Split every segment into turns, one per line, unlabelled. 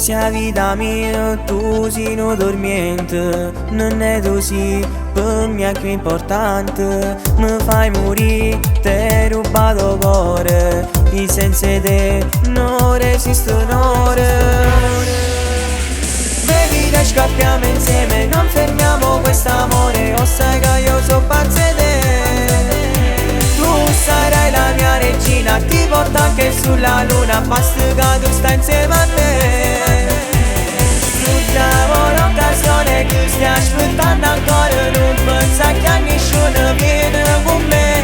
sei vita mia, tu sei un dormiente. Non è così, per me è più importante. Mi fai morire, ti hai rubato cuore, e senza te non resiste un'ora. Bevi e scappiamo insieme, non fermiamo quest'amore. O sai che io so pazza di te. Tu sarai la mia regina, ti porto anche sulla luna, basta che tu stai insieme a me. Sfruttiamo l'occasione che stai aspettando ancora, non pensa che a nessuno viene con me.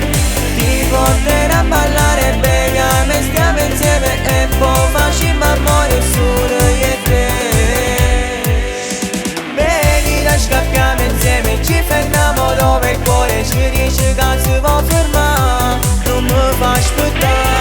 Ti porterò a ballare, beviamo e stiamo insieme e poi facciamo amore solo io e te. Bevi e scappiamo insieme, ci fermiamo dove il cuore ci dice che si può fermare. Non mi fa aspettare.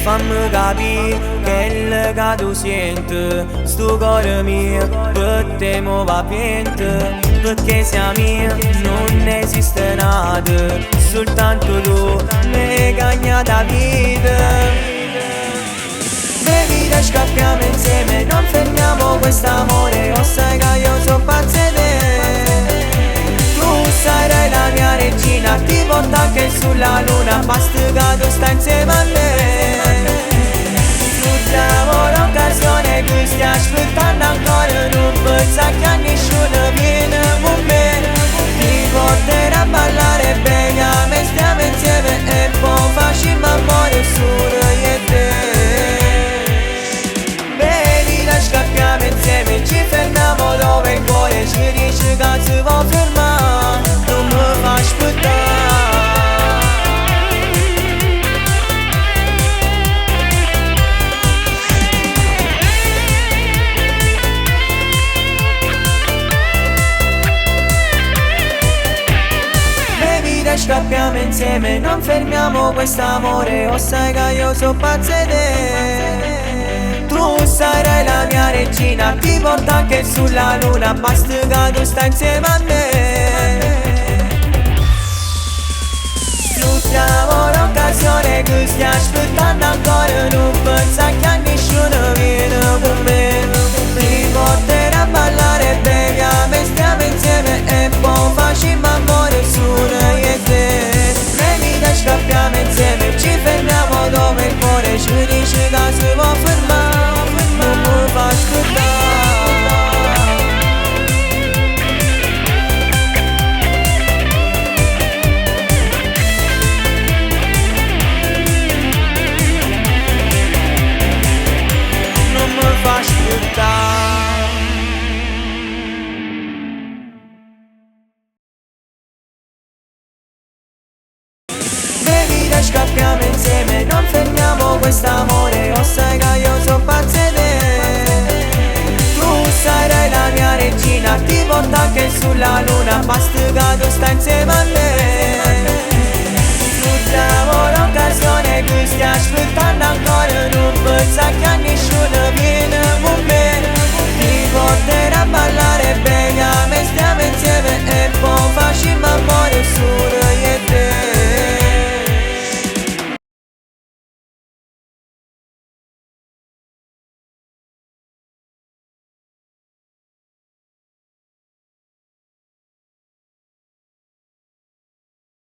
Fammi capire che che tu senti, sto cuore mio, per te mo va piente. Perché sia mia non esiste nada, soltanto tu mi hai cagnata vita. Bevi e scappiamo insieme, non fermiamo quest'amore. O sai che io so pazza di te. Tu sarai la mia regina, ti porto anche sulla luna, basta che tu stai insieme a me. Sfruttiamo l'occasione che stai aspettando ancora, non pensa che a nessuno viene con me. Ti porterò a ballare, beviamo e stiamo insieme e poi facciamo amore solo io e te. Bevi e scappiamo insieme, ci fermiamo dove il cuore ci dice che si può fermare. Non mi fa aspettare. Scappiamo insieme, non fermiamo quest'amore. O sai che io so pazza di te. Tu sarai la mia regina, ti porto anche sulla luna, basta che tu stai insieme a me. Sfruttiamo l'occasione che stai aspettando ancora, non pensa che a nessuno viene con me. Ti porterò a ballare, beviamo e stiamo insieme e poi facciamo amore solo io e te. Bevi e scappiamo insieme, ci fermiamo dove il cuore ci dice che si può fermare. Non mi fa aspettare. Non mi fa aspettare. Scappiamo insieme, non fermiamo quest'amore. O sai che